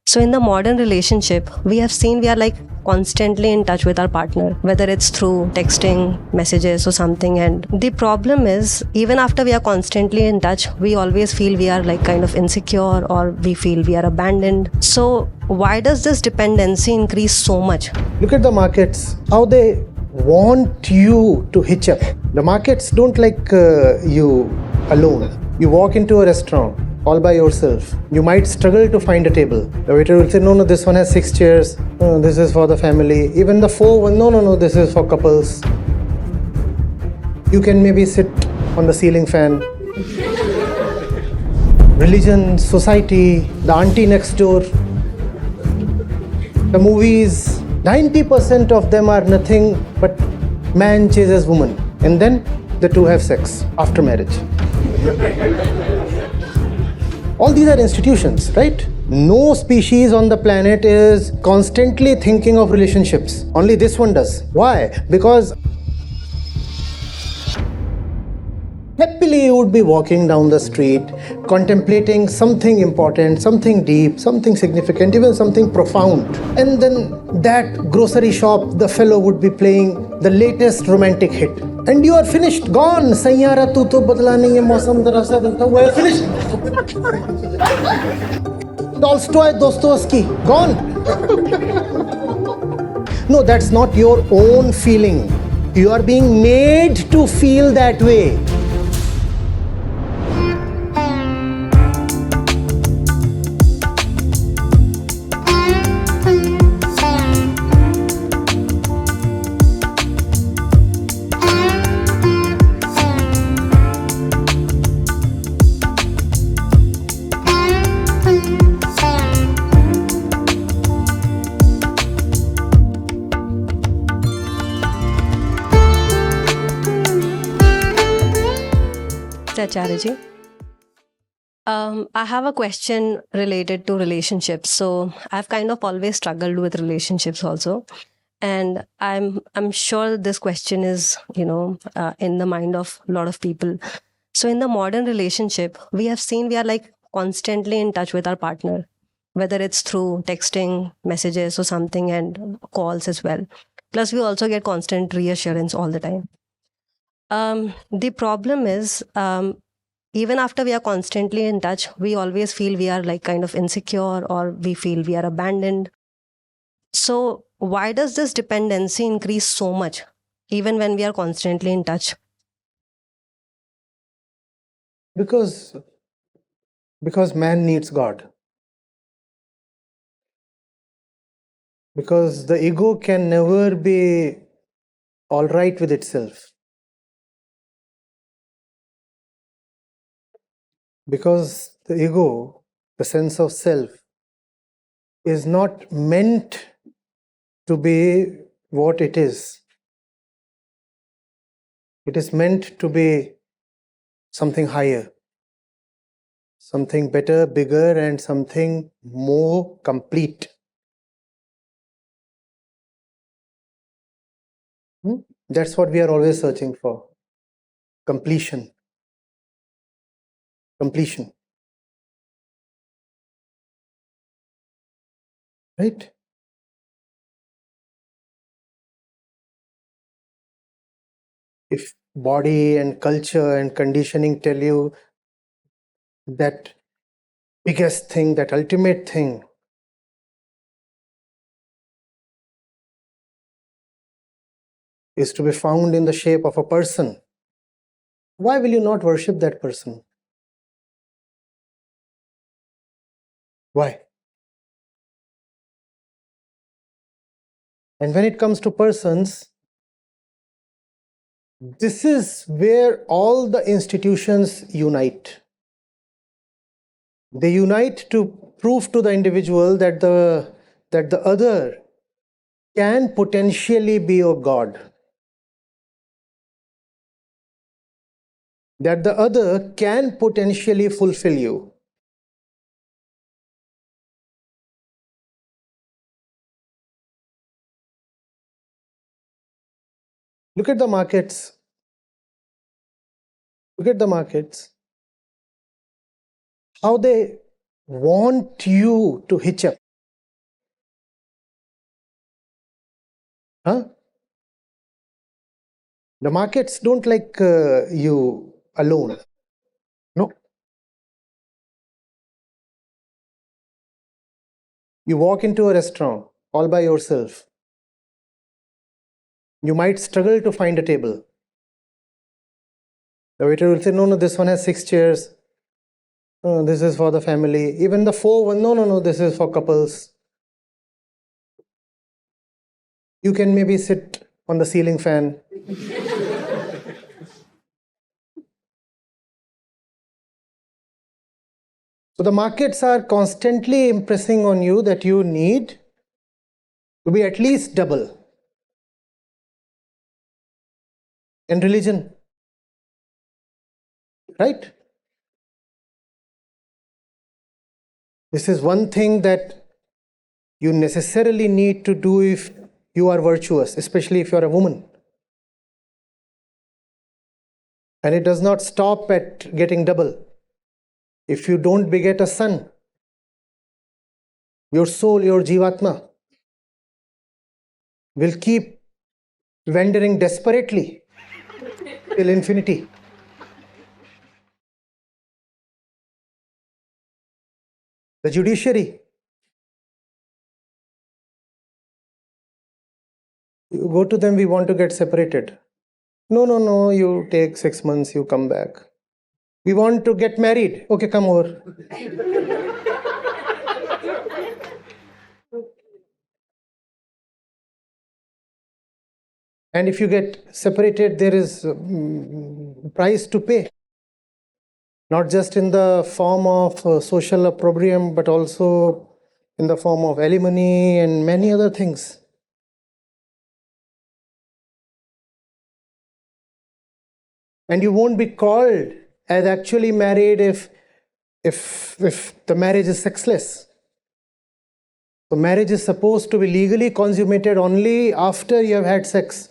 So in the modern relationship, we have seen we are like constantly in touch with our partner, whether it's through texting, messages or something. And the problem is, even after we are constantly in touch, we always feel we are like kind of insecure or we feel we are abandoned. So why does this dependency increase so much? Look at the markets, how they want you to hitch up. The markets don't like you alone. You walk into a restaurant all by yourself. You might struggle to find a table. The waiter will say, no, this one has 6 chairs. No, this is for the family. Even the 4 one, no, this is for couples. You can maybe sit on the ceiling fan. Religion, society, the auntie next door, the movies, 90% of them are nothing but man chases woman, and then the two have sex after marriage. All these are institutions, right? No species on the planet is constantly thinking of relationships. Only this one does. Why? Because happily you would be walking down the street, contemplating something important, something deep, something significant, even something profound. And then that grocery shop, the fellow would be playing the latest romantic hit. And you are finished, gone. Sayyara tu to badla nahi hai, mausam zara sa badla hua hai, finished. Tolstoy, Dostoevsky, gone. No, that's not your own feeling. You are being made to feel that way. Acharya Ji. I have a question related to relationships. So I've kind of always struggled with relationships also. And I'm sure this question is, in the mind of a lot of people. So in the modern relationship, we have seen we are like constantly in touch with our partner, whether it's through texting, messages or something, and calls as well. Plus, we also get constant reassurance all the time. The problem is, even after we are constantly in touch, we always feel we are like kind of insecure or we feel we are abandoned. So why does this dependency increase so much, even when we are constantly in touch? Because man needs God. Because the ego can never be all right with itself. Because the ego, the sense of self, is not meant to be what it is. It is meant to be something higher, something better, bigger, and something more complete. That's what we are always searching for. Completion. Completion. Right? If body and culture and conditioning tell you that biggest thing, that ultimate thing, is to be found in the shape of a person, why will you not worship that person? Why? And when it comes to persons, this is where all the institutions unite. They unite to prove to the individual that the other can potentially be your God. That the other can potentially fulfill you. Look at the markets. Look at the markets. How they want you to hitch up. Huh? The markets don't like you alone. No. You walk into a restaurant all by yourself. You might struggle to find a table. The waiter will say, no, this one has 6 chairs. Oh, this is for the family. Even the 4 one, no, this is for couples. You can maybe sit on the ceiling fan. So the markets are constantly impressing on you that you need to be at least double. In religion, right? This is one thing that you necessarily need to do if you are virtuous, especially if you are a woman. And it does not stop at getting double. If you don't beget a son, your soul, your jivatma, will keep wandering desperately till infinity. The judiciary, you go to them, we want to get separated. No, you take 6 months, you come back. We want to get married. Okay, come over. And if you get separated, there is price to pay. Not just in the form of social opprobrium, but also in the form of alimony and many other things. And you won't be called as actually married if the marriage is sexless. So marriage is supposed to be legally consummated only after you have had sex.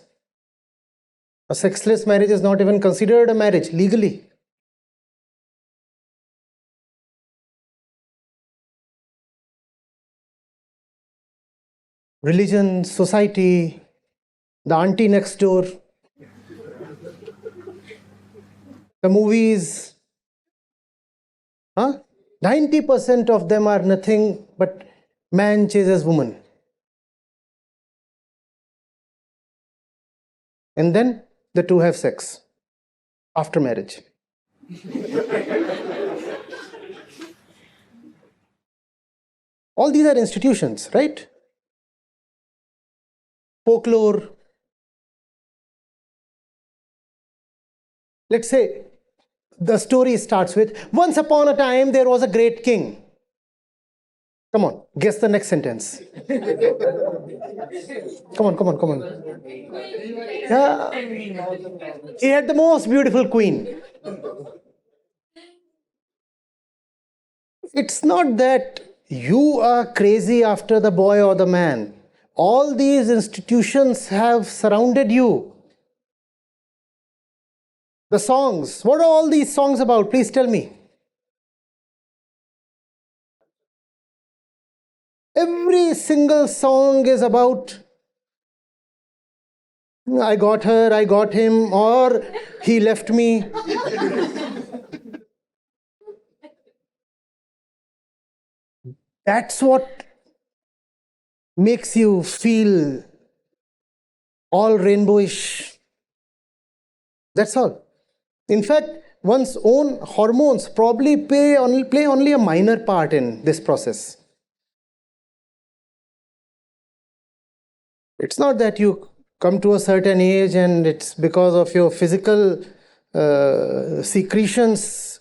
A sexless marriage is not even considered a marriage legally. Religion, society, the auntie next door, the movies, 90% of them are nothing but man chases woman. And then the two have sex after marriage. All these are institutions, right? Folklore. Let's say the story starts with, once upon a time there was a great king. Come on, guess the next sentence. Come on. Yeah. He had the most beautiful queen. It's not that you are crazy after the boy or the man. All these institutions have surrounded you. The songs, what are all these songs about? Please tell me. Every single song is about I got her, I got him, or he left me. That's what makes you feel all rainbowish. That's all. In fact, one's own hormones probably play only a minor part in this process. It's not that you come to a certain age and it's because of your physical secretions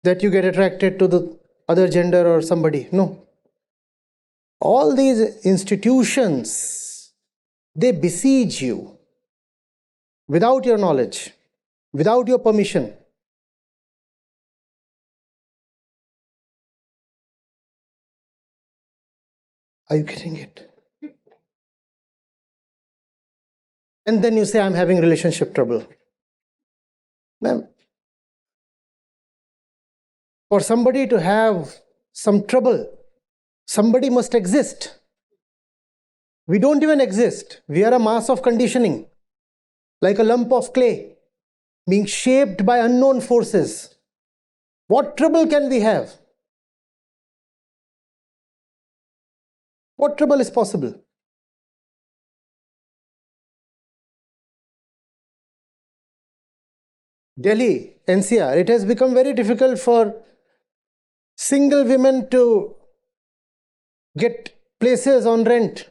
that you get attracted to the other gender or somebody. No. All these institutions, they besiege you without your knowledge, without your permission. Are you getting it? And then you say, I'm having relationship trouble. Ma'am, for somebody to have some trouble, somebody must exist. We don't even exist. We are a mass of conditioning, like a lump of clay, being shaped by unknown forces. What trouble can we have? What trouble is possible? Delhi, NCR, it has become very difficult for single women to get places on rent.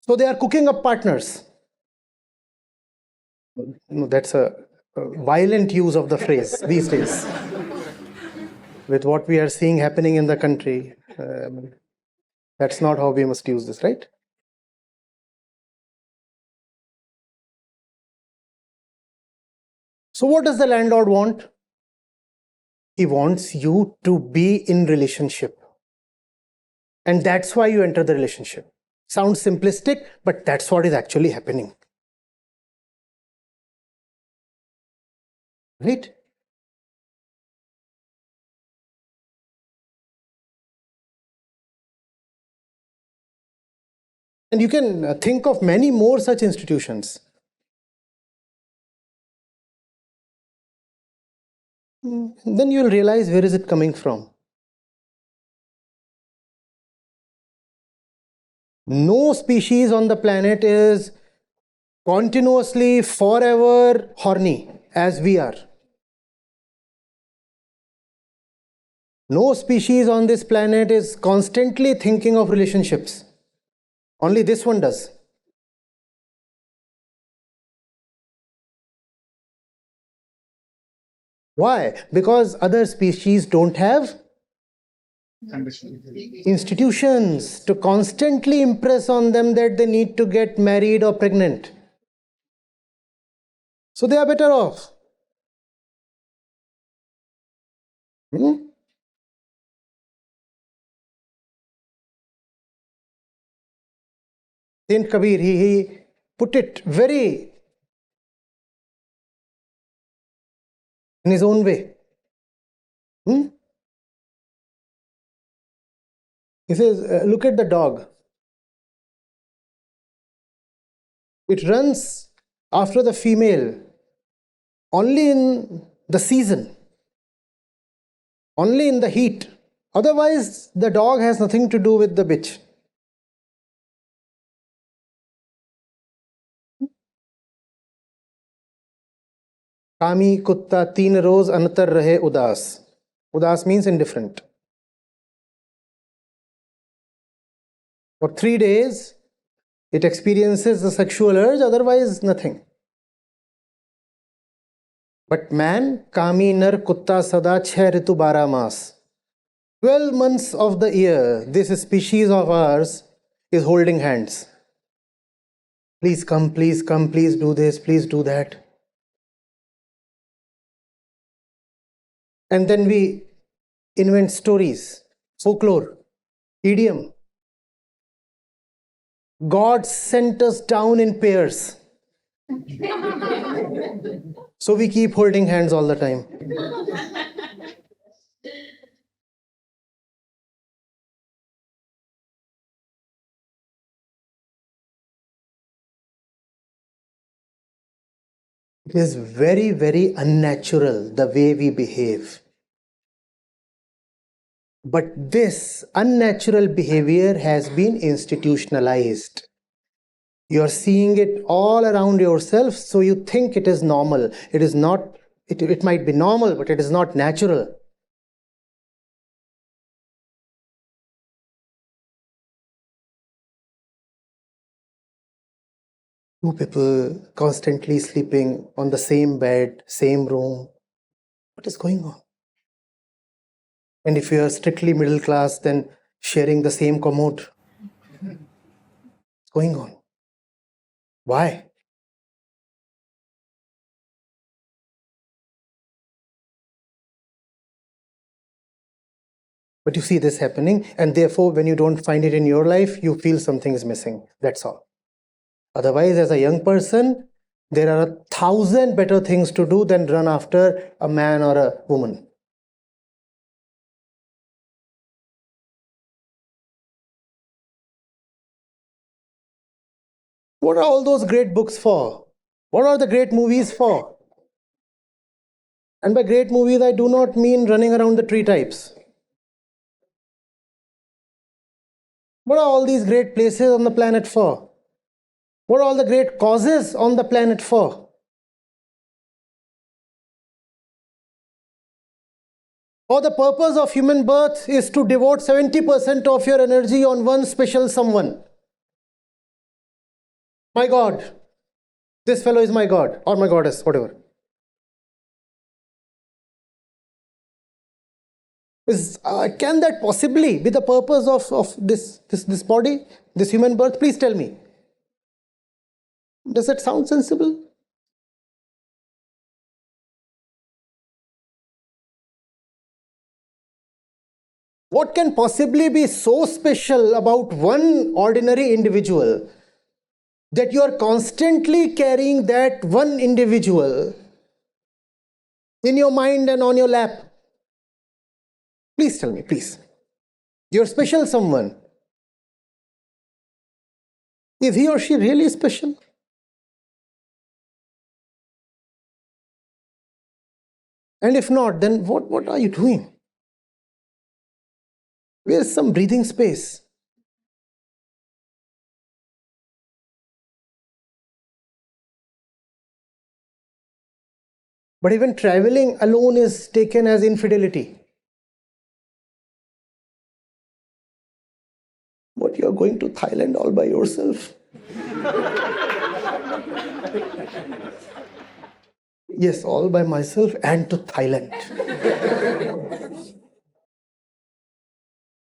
So they are cooking up partners. No, that's a violent use of the phrase these days. With what we are seeing happening in the country, that's not how we must use this, right? So what does the landlord want? He wants you to be in relationship. And that's why you enter the relationship. Sounds simplistic, but that's what is actually happening. Right? And you can think of many more such institutions. Then you'll realize, where is it coming from? No species on the planet is continuously, forever horny as we are. No species on this planet is constantly thinking of relationships. Only this one does. Why? Because other species don't have institutions to constantly impress on them that they need to get married or pregnant. So they are better off. Saint Kabir, he put it very in his own way. He says, look at the dog. It runs after the female only in the season, only in the heat. Otherwise, the dog has nothing to do with the bitch. कामी कुत्ता 3 रोज अंतर रहे उदास. Udas means indifferent. For 3 days, it experiences the sexual urge, otherwise nothing. But man, kami nar kutta sada 6 ritu 12 maas. 12 months of the year, this species of ours is holding hands. Please come, please do this, please do that. And then we invent stories, folklore, idiom. God sent us down in pairs. So we keep holding hands all the time. It is very, very unnatural the way we behave. But this unnatural behavior has been institutionalized. You're seeing it all around yourself, so you think it is normal. It is not, it might be normal, but it is not natural. Two people constantly sleeping on the same bed, same room. What is going on? And if you are strictly middle class, then sharing the same commode. What's going on? Why? But you see this happening, and therefore, when you don't find it in your life, you feel something is missing. That's all. Otherwise, as a young person, there are 1,000 better things to do than run after a man or a woman. What are all those great books for? What are the great movies for? And by great movies, I do not mean running around the tree types. What are all these great places on the planet for? What are all the great causes on the planet for? Or the purpose of human birth is to devote 70% of your energy on one special someone. My God. This fellow is my God or my goddess, whatever. Can that possibly be the purpose of this body, this human birth? Please tell me. Does that sound sensible? What can possibly be so special about one ordinary individual that you are constantly carrying that one individual in your mind and on your lap? Please tell me, please. Your special someone. Is he or she really special? And if not, then what are you doing? Where's some breathing space? But even traveling alone is taken as infidelity. What, you are going to Thailand all by yourself? Yes, all by myself and to Thailand.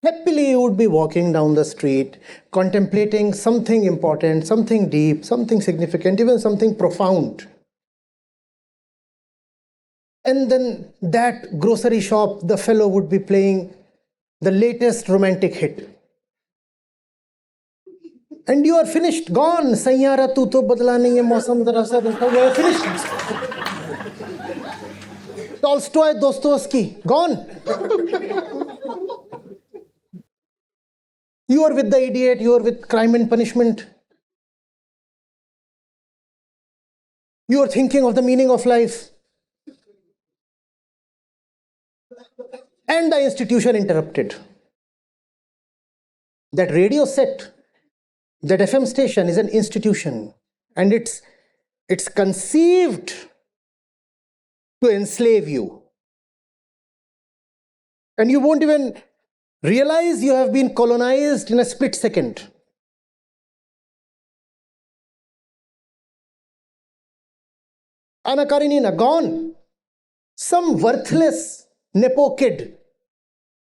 Happily, you would be walking down the street, contemplating something important, something deep, something significant, even something profound. And then that grocery shop, the fellow would be playing the latest romantic hit. And you are finished, gone. Sayyara tu to badla nahi hai, mausam zara sa dekho, you are finished. Tolstoy, Dostoevsky, gone. You are with the idiot, you are with Crime and Punishment. You are thinking of the meaning of life. And the institution interrupted. That radio set, that FM station is an institution, and it's conceived to enslave you. And you won't even realize you have been colonized in a split second. Anna Karenina, gone. Some worthless Nepo kid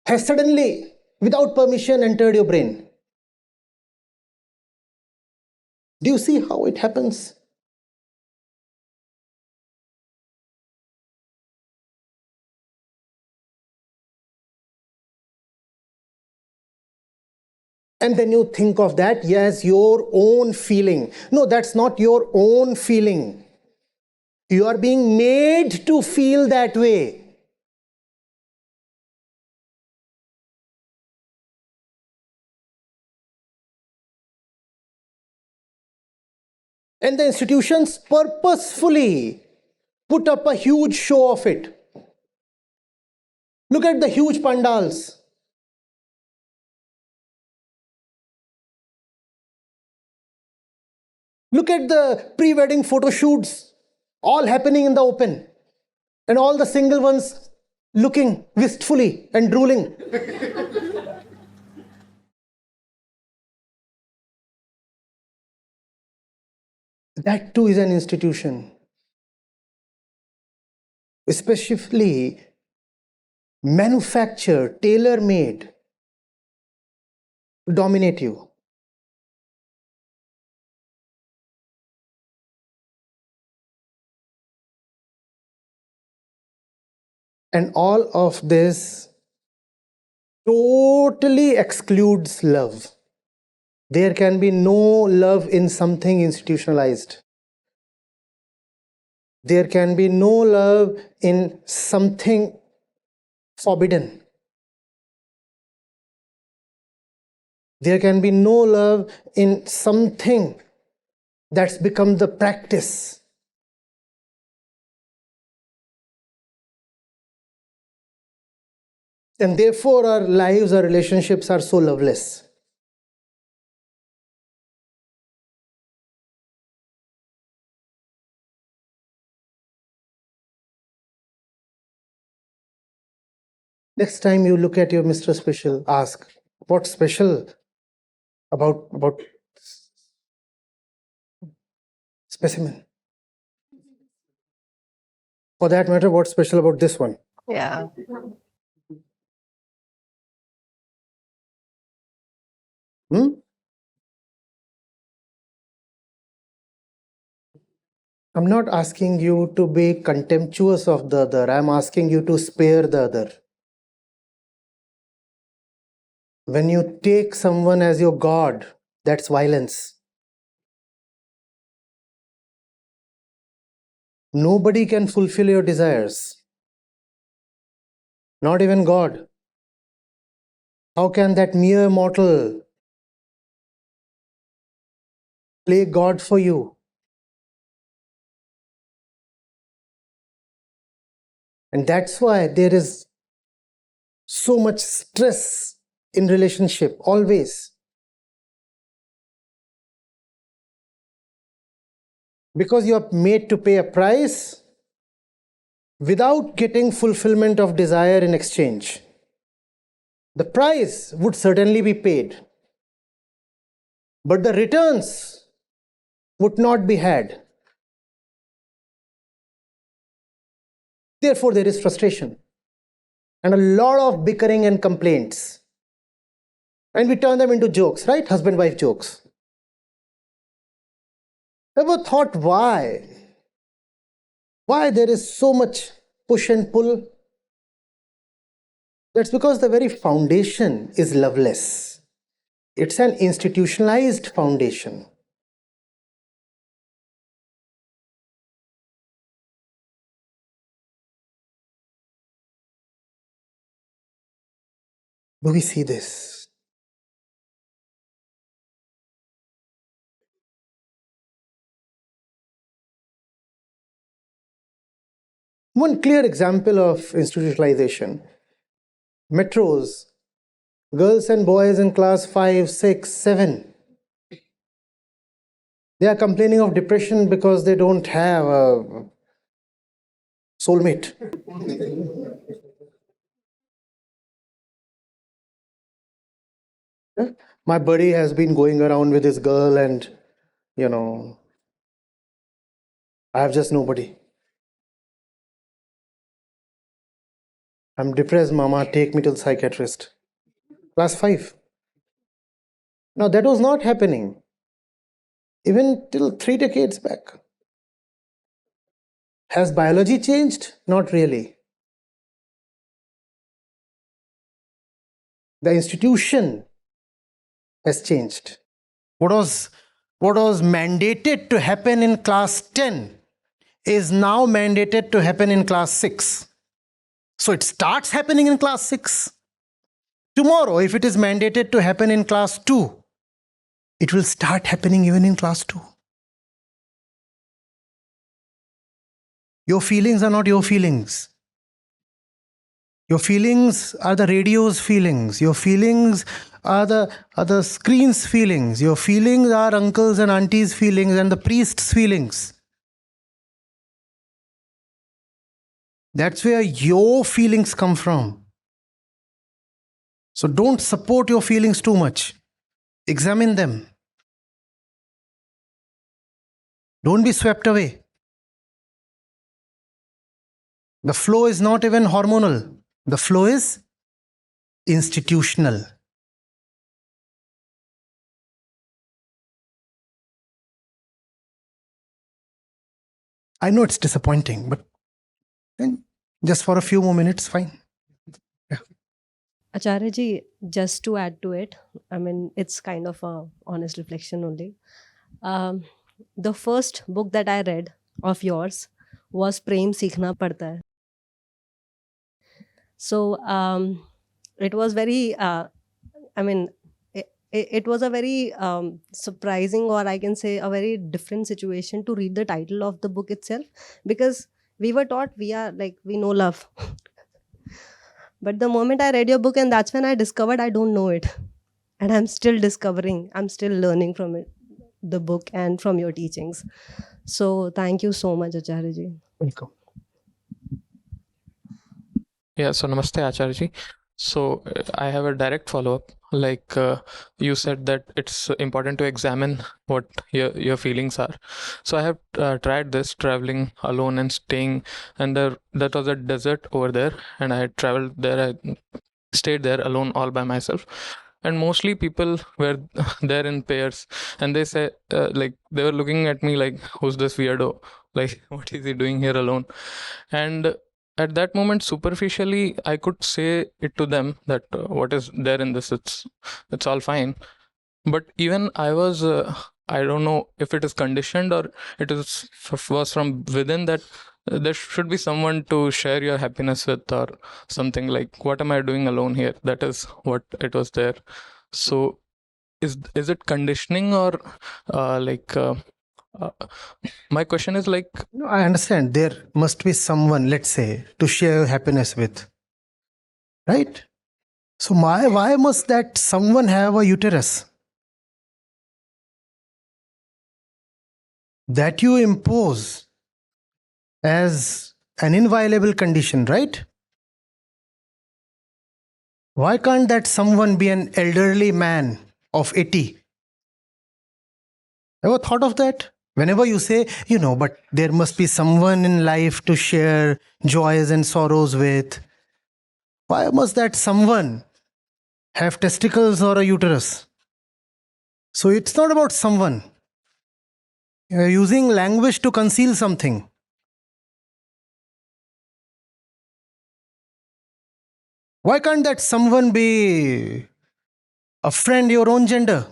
has suddenly, without permission, entered your brain. Do you see how it happens? And then you think of that as your own feeling. No, that's not your own feeling. You are being made to feel that way. And the institutions purposefully put up a huge show of it. Look at the huge pandals. Look at the pre-wedding photo shoots, all happening in the open, and all the single ones looking wistfully and drooling. That too is an institution, especially manufactured, tailor-made to dominate you. And all of this totally excludes love. There can be no love in something institutionalized. There can be no love in something forbidden. There can be no love in something That's become the practice. And therefore our lives, our relationships are so loveless. Next time you look at your Mr. Special, ask, what's special about specimen? For that matter, what's special about this one? Yeah. Hmm? I'm not asking you to be contemptuous of the other. I'm asking you to spare the other. When you take someone as your God, that's violence. Nobody can fulfill your desires, not even God. How can that mere mortal play God for you? And that's why there is so much stress in relationship, always. Because you are made to pay a price without getting fulfillment of desire in exchange. The price would certainly be paid, but the returns would not be had. Therefore, there is frustration and a lot of bickering and complaints. And we turn them into jokes, right? Husband wife jokes. Ever thought why? Why there is so much push and pull? That's because the very foundation is loveless. It's an institutionalized foundation. Do we see this? One clear example of institutionalization: metros, girls and boys in class 5, 6, 7. They are complaining of depression because they don't have a soulmate. My buddy has been going around with his girl, and I have just nobody. I'm depressed, mama. Take me to the psychiatrist. Class 5. Now, that was not happening even till 3 decades back. Has biology changed? Not really. The institution has changed. What was mandated to happen in class 10 is now mandated to happen in class 6. So it starts happening in class 6. Tomorrow, if it is mandated to happen in class 2, it will start happening even in class 2. Your feelings are not your feelings. Your feelings are the radio's feelings. Your feelings are the screen's feelings. Your feelings are uncles and aunties' feelings and the priest's feelings. That's where your feelings come from. So don't support your feelings too much. Examine them. Don't be swept away. The flow is not even hormonal. The flow is institutional. I know it's disappointing, but just for a few more minutes, fine. Yeah. Acharya Ji, just to add to it, I mean, it's kind of a honest reflection only. The first book that I read of yours was Prem Seekhna Padta Hai. So it was very, I mean, it was a very surprising, or I can say a very different situation to read the title of the book itself, because we were taught we know love. But the moment I read your book, and that's when I discovered I don't know it. And I'm still discovering, I'm still learning from it, the book and from your teachings. So thank you so much, Acharya Ji. Welcome. Yeah, so namaste, Acharya Ji. So I have a direct follow-up. Like you said that it's important to examine what your feelings are. So I have tried this, traveling alone and staying, and that was a desert over there, and I had traveled there. I stayed there alone, all by myself, and mostly people were there in pairs, and they say like they were looking at me like, who's this weirdo? Like, what is he doing here alone? And at that moment, superficially, I could say it to them that what is there in this, it's all fine. But even I was I don't know if it is conditioned or it was from within, that there should be someone to share your happiness with, or something. Like, what am I doing alone here? That is what it was there. So is it conditioning, or uh, my question is like, No, I understand. There must be someone, let's say, to share your happiness with, right? So why must that someone have a uterus that you impose as an inviolable condition, right? Why can't that someone be an elderly man of 80? Ever thought of that? Whenever you say, but there must be someone in life to share joys and sorrows with, why must that someone have testicles or a uterus? So it's not about someone. You're using language to conceal something. Why can't that someone be a friend your own gender?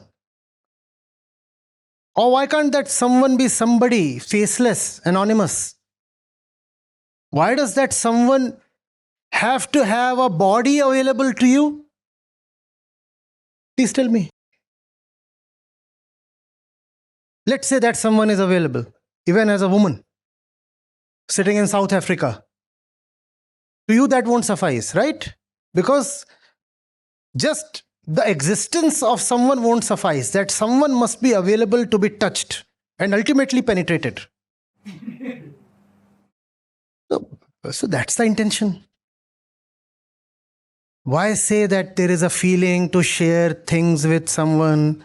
Or why can't that someone be somebody faceless, anonymous? Why does that someone have to have a body available to you? Please tell me. Let's say that someone is available, even as a woman, sitting in South Africa. To you, that won't suffice, right? Because just the existence of someone won't suffice. That someone must be available to be touched and ultimately penetrated. So that's the intention. Why say that there is a feeling to share things with someone?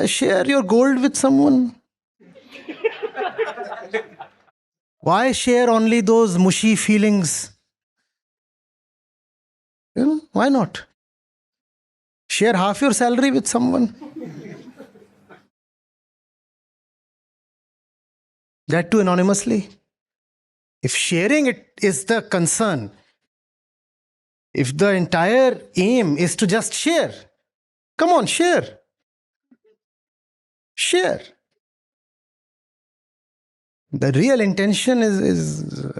Share your gold with someone. Why share only those mushy feelings? Why not? Share half your salary with someone. That too anonymously. If sharing it is the concern, if the entire aim is to just share, come on, share. Share. The real intention is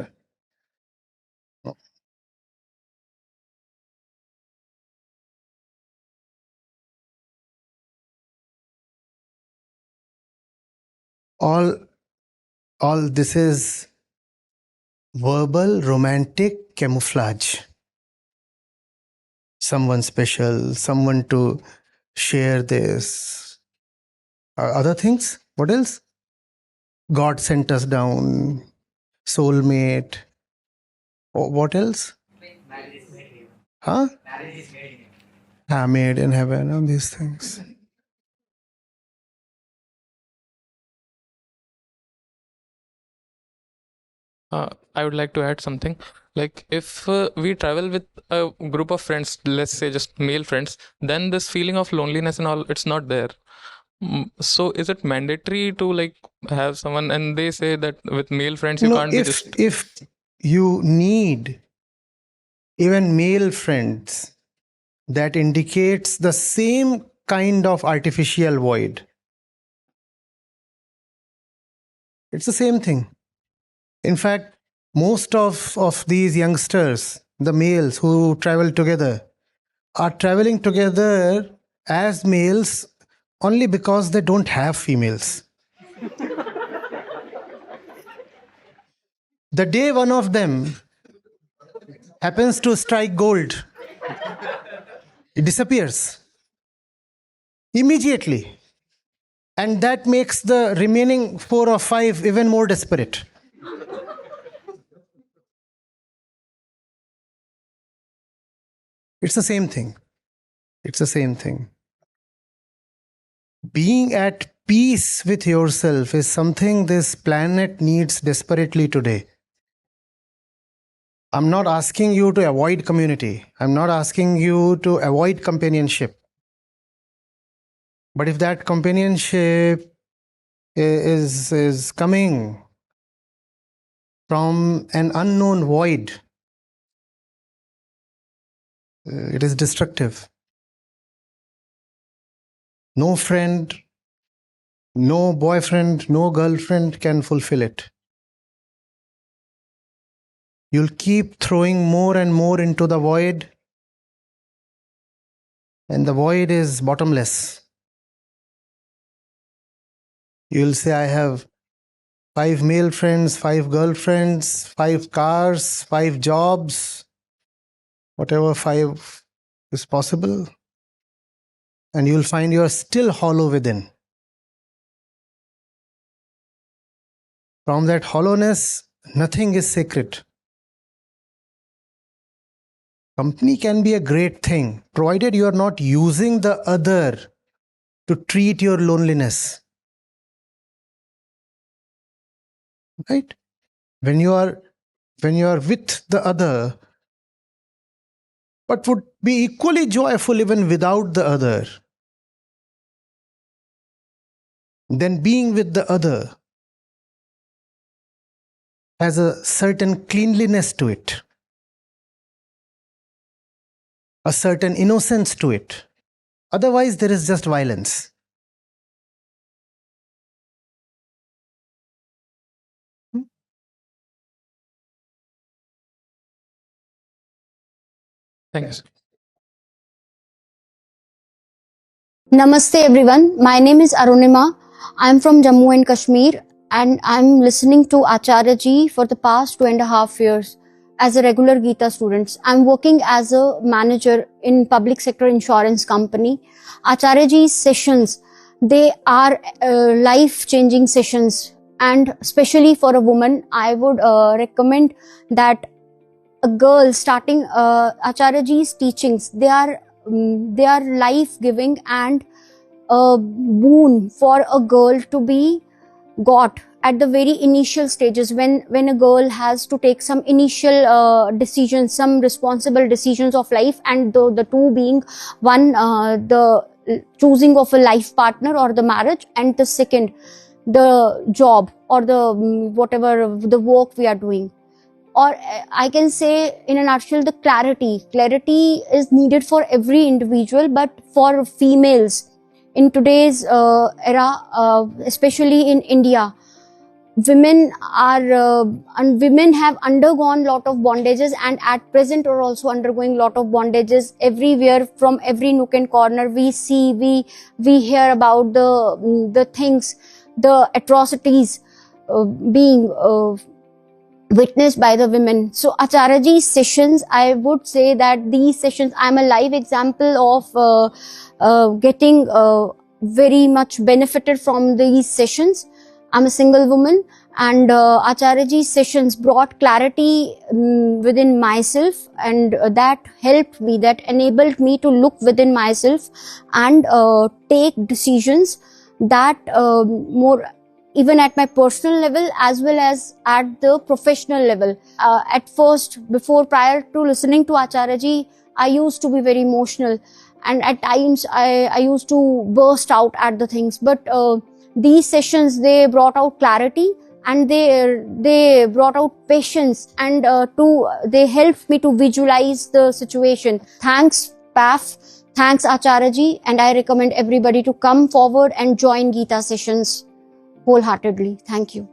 all this is verbal romantic camouflage. Someone special, someone to share this. Other things? What else? God sent us down, soulmate. What else? Huh? Made in heaven, all these things. I would like to add something. Like, if we travel with a group of friends, let's say just male friends, then this feeling of loneliness and all, it's not there. So is it mandatory to like have someone? And they say that with male friends you can't be just. If you need even male friends, that indicates the same kind of artificial void. It's the same thing. In fact, most of these youngsters, the males who travel together, are traveling together as males only because they don't have females. The day one of them happens to strike gold, it disappears immediately. And that makes the remaining 4 or 5 even more desperate. It's the same thing. It's the same thing. Being at peace with yourself is something this planet needs desperately today. I'm not asking you to avoid community. I'm not asking you to avoid companionship. But if that companionship is coming from an unknown void, it is destructive. No friend, no boyfriend, no girlfriend can fulfill it. You'll keep throwing more and more into the void, and the void is bottomless. You'll say, I have 5 male friends, 5 girlfriends, 5 cars, 5 jobs, whatever 5 is possible. And you'll find you are still hollow within. From that hollowness, nothing is sacred. Company can be a great thing, provided you are not using the other to treat your loneliness. Right? When you are with the other, but would be equally joyful even without the other, then being with the other has a certain cleanliness to it, a certain innocence to it. Otherwise, there is just violence. Thanks. Namaste everyone. My name is Arunima. I'm from Jammu and Kashmir and I'm listening to Acharya Ji for the past 2.5 years as a regular Gita student. I'm working as a manager in public sector insurance company. Acharya Ji's sessions, they are life-changing sessions, and especially for a woman, I would recommend that a girl starting Acharya Ji's teachings, they are life-giving and a boon for a girl to be got at the very initial stages when a girl has to take some initial decisions, some responsible decisions of life, and the two being one, the choosing of a life partner or the marriage, and the second, the job or the whatever the work we are doing. Or I can say in a nutshell, the clarity is needed for every individual, but for females in today's era, especially in India, women have undergone lot of bondages, and at present are also undergoing lot of bondages everywhere. From every nook and corner we see, we hear about the things, the atrocities being witnessed by the women. So Acharya Ji's sessions, I would say that these sessions, I'm a live example of getting very much benefited from these sessions. I'm a single woman, and Acharya Ji's sessions brought clarity within myself, and that helped me, that enabled me to look within myself and take decisions that more even at my personal level as well as at the professional level. At first, prior to listening to Acharya Ji, I used to be very emotional, and at times I used to burst out at the things. But these sessions, they brought out clarity, and they brought out patience, and they helped me to visualize the situation. Thanks, PAF. Thanks, Acharya Ji, and I recommend everybody to come forward and join Gita sessions wholeheartedly. Thank you.